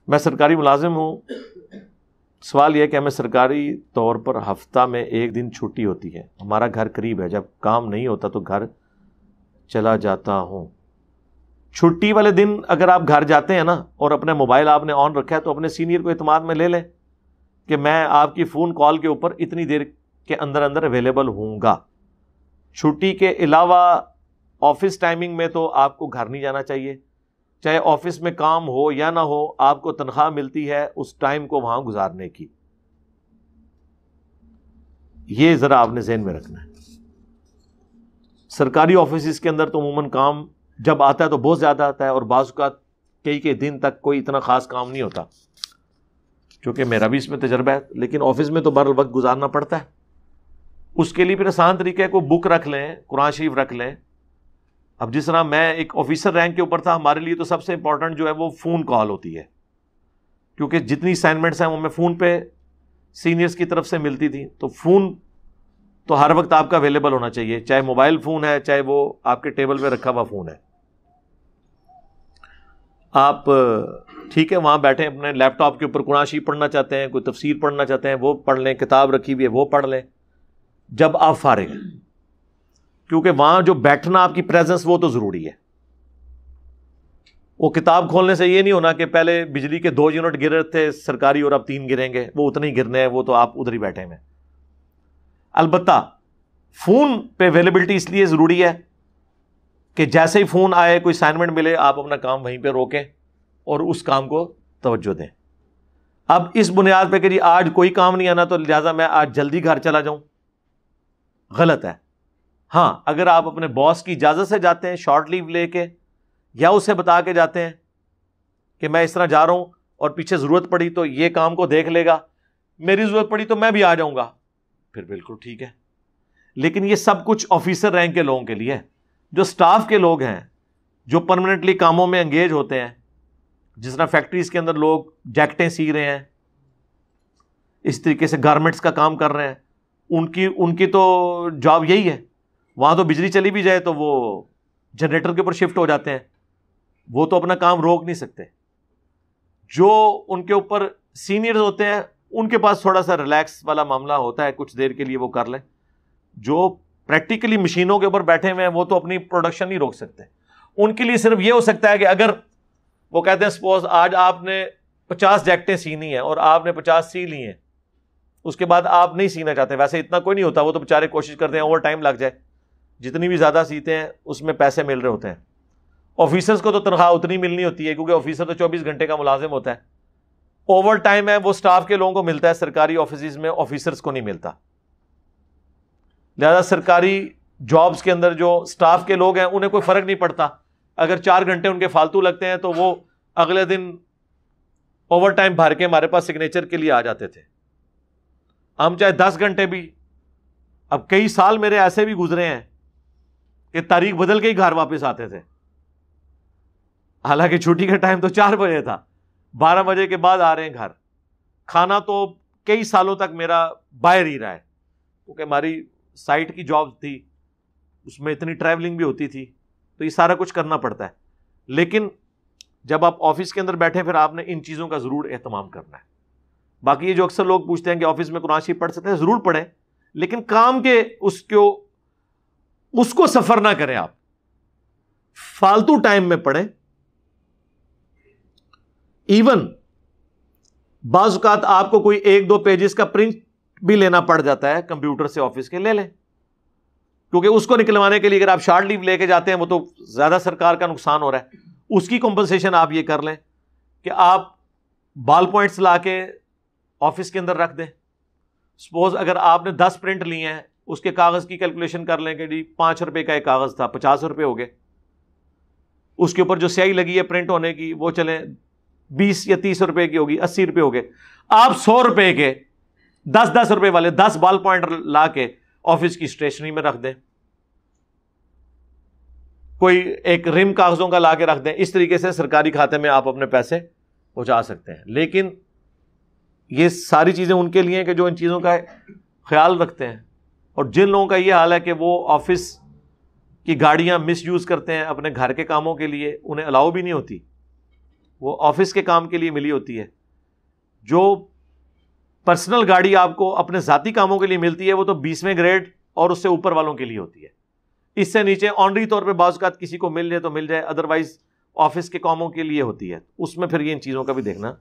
میں سرکاری ملازم ہوں. سوال یہ ہے کہ ہمیں سرکاری طور پر ہفتہ میں 1 دن چھٹی ہوتی ہے. ہمارا گھر قریب ہے, جب کام نہیں ہوتا تو گھر چلا جاتا ہوں. چھٹی والے دن اگر آپ گھر جاتے ہیں نا اور اپنے موبائل آپ نے آن رکھا ہے تو اپنے سینئر کو اعتماد میں لے لیں کہ میں آپ کی فون کال کے اوپر اتنی دیر کے اندر اندر اویلیبل ہوں گا. چھٹی کے علاوہ آفس ٹائمنگ میں تو آپ کو گھر نہیں جانا چاہیے. چاہے آفس میں کام ہو یا نہ ہو, آپ کو تنخواہ ملتی ہے اس ٹائم کو وہاں گزارنے کی. یہ ذرا آپ نے ذہن میں رکھنا ہے. سرکاری آفیسز کے اندر تو عموماً کام جب آتا ہے تو بہت زیادہ آتا ہے, اور بعض اوقات کئی دن تک کوئی اتنا خاص کام نہیں ہوتا, چونکہ میرا بھی اس میں تجربہ ہے. لیکن آفس میں تو بر وقت گزارنا پڑتا ہے. اس کے لیے پھر آسان طریقہ ہے, کوئی بک رکھ لیں, قرآن شریف رکھ لیں. اب جس طرح میں ایک آفیسر رینک کے اوپر تھا, ہمارے لیے تو سب سے امپورٹنٹ جو ہے وہ فون کال ہوتی ہے, کیونکہ جتنی اسائنمنٹس ہیں وہ ہمیں فون پہ سینئرس کی طرف سے ملتی تھی. تو فون تو ہر وقت آپ کا اویلیبل ہونا چاہیے, چاہے موبائل فون ہے چاہے وہ آپ کے ٹیبل پہ رکھا ہوا فون ہے. آپ ٹھیک ہے وہاں بیٹھے اپنے لیپ ٹاپ کے اوپر قرآن شریف پڑھنا چاہتے ہیں, کوئی تفسیر پڑھنا چاہتے ہیں وہ پڑھ لیں, کتاب رکھی ہوئی ہے وہ پڑھ لیں جب آپ فارغ ہیں, کیونکہ وہاں جو بیٹھنا آپ کی پریزنس وہ تو ضروری ہے. وہ کتاب کھولنے سے یہ نہیں ہونا کہ پہلے بجلی کے 2 یونٹ گر رہے تھے سرکاری اور اب 3 گریں گے, وہ اتنے ہی گرنے ہیں, وہ تو آپ ادھر ہی بیٹھے ہیں. البتہ فون پہ اویلیبلٹی اس لیے ضروری ہے کہ جیسے ہی فون آئے, کوئی اسائنمنٹ ملے, آپ اپنا کام وہیں پہ روکیں اور اس کام کو توجہ دیں. اب اس بنیاد پہ کہ جی آج کوئی کام نہیں آنا تو لہٰذا میں آج جلدی گھر چلا جاؤں, غلط ہے. ہاں اگر آپ اپنے باس کی اجازت سے جاتے ہیں, شارٹ لیو لے کے, یا اسے بتا کے جاتے ہیں کہ میں اس طرح جا رہا ہوں اور پیچھے ضرورت پڑی تو یہ کام کو دیکھ لے گا, میری ضرورت پڑی تو میں بھی آ جاؤں گا, پھر بالکل ٹھیک ہے. لیکن یہ سب کچھ آفیسر رینک کے لوگوں کے لیے ہے. جو سٹاف کے لوگ ہیں, جو پرماننٹلی کاموں میں انگیج ہوتے ہیں, جس طرح فیکٹریز کے اندر لوگ جیکٹیں سی رہے ہیں, اس طریقے سے گارمنٹس کا کام کر رہے ہیں, ان کی تو جاب یہی ہے. وہاں تو بجلی چلی بھی جائے تو وہ جنریٹر کے اوپر شفٹ ہو جاتے ہیں, وہ تو اپنا کام روک نہیں سکتے. جو ان کے اوپر سینئرز ہوتے ہیں ان کے پاس تھوڑا سا ریلیکس والا معاملہ ہوتا ہے, کچھ دیر کے لیے وہ کر لیں. جو پریکٹیکلی مشینوں کے اوپر بیٹھے ہوئے ہیں وہ تو اپنی پروڈکشن نہیں روک سکتے. ان کے لیے صرف یہ ہو سکتا ہے کہ اگر وہ کہتے ہیں سپوز آج آپ نے 50 جیکٹیں سینی ہیں اور آپ نے 50 سی لی ہیں, اس کے بعد آپ نہیں سینا چاہتے, ویسے اتنا کوئی نہیں ہوتا, وہ تو بیچارے کوشش کرتے ہیں اوور ٹائم لگ جائے, جتنی بھی زیادہ سیتے ہیں اس میں پیسے مل رہے ہوتے ہیں. آفیسرز کو تو تنخواہ اتنی ملنی ہوتی ہے کیونکہ آفیسر تو 24 گھنٹے کا ملازم ہوتا ہے. اوور ٹائم ہے وہ سٹاف کے لوگوں کو ملتا ہے, سرکاری آفیسز میں آفیسرز کو نہیں ملتا. لہذا سرکاری جابز کے اندر جو سٹاف کے لوگ ہیں انہیں کوئی فرق نہیں پڑتا, اگر 4 گھنٹے ان کے فالتو لگتے ہیں تو وہ اگلے دن اوور ٹائم بھر کے ہمارے پاس سگنیچر کے لیے آ جاتے تھے. ہم چاہے 10 گھنٹے بھی, اب کئی سال میرے ایسے بھی گزرے ہیں کہ تاریخ بدل کے ہی گھر واپس آتے تھے, حالانکہ چھٹی کا ٹائم تو 4 بجے تھا, 12 بجے کے بعد آ رہے ہیں گھر. کھانا تو کئی سالوں تک میرا باہر ہی رہا ہے, کیونکہ ہماری سائٹ کی جاب تھی, اس میں اتنی ٹریولنگ بھی ہوتی تھی, تو یہ سارا کچھ کرنا پڑتا ہے. لیکن جب آپ آفس کے اندر بیٹھے پھر آپ نے ان چیزوں کا ضرور اہتمام کرنا ہے. باقی یہ جو اکثر لوگ پوچھتے ہیں کہ آفس میں قرآن شریف پڑھ سکتے ہیں, ضرور پڑھیں, لیکن کام کے اس کو سفر نہ کریں, آپ فالتو ٹائم میں پڑھیں. ایون بعض اوقات آپ کو کوئی 1-2 پیجز کا پرنٹ بھی لینا پڑ جاتا ہے کمپیوٹر سے آفس کے, لے لیں, کیونکہ اس کو نکلوانے کے لیے اگر آپ شارٹ لیو لے کے جاتے ہیں وہ تو زیادہ سرکار کا نقصان ہو رہا ہے. اس کی کمپنسیشن آپ یہ کر لیں کہ آپ بال پوائنٹس لا کے آفس کے اندر رکھ دیں. سپوز اگر آپ نے 10 پرنٹ لیے ہیں, اس کے کاغذ کی کیلکولیشن کر لیں کہ جی 5 روپے کا ایک کاغذ تھا, 50 روپے ہو گئے. اس کے اوپر جو سیاہی لگی ہے پرنٹ ہونے کی وہ چلیں 20 یا 30 روپے کی ہوگی, 80 روپے ہو گئے. آپ 100 روپے کے 10 روپے والے 10 بال پوائنٹ لا کے آفس کی اسٹیشنری میں رکھ دیں, کوئی ایک رم کاغذوں کا لا کے رکھ دیں. اس طریقے سے سرکاری کھاتے میں آپ اپنے پیسے پہنچا سکتے ہیں. لیکن یہ ساری چیزیں ان کے لیے ہیں کہ جو ان چیزوں کا خیال رکھتے ہیں, اور جن لوگوں کا یہ حال ہے کہ وہ آفس کی گاڑیاں مس یوز کرتے ہیں اپنے گھر کے کاموں کے لیے, انہیں الاؤ بھی نہیں ہوتی, وہ آفس کے کام کے لیے ملی ہوتی ہے. جو پرسنل گاڑی آپ کو اپنے ذاتی کاموں کے لیے ملتی ہے وہ تو 20ویں گریڈ اور اس سے اوپر والوں کے لیے ہوتی ہے. اس سے نیچے آنری طور پہ بعض اوقات کسی کو مل جائے تو مل جائے, ادروائز آفس کے کاموں کے لیے ہوتی ہے. اس میں پھر یہ ان چیزوں کا بھی دیکھنا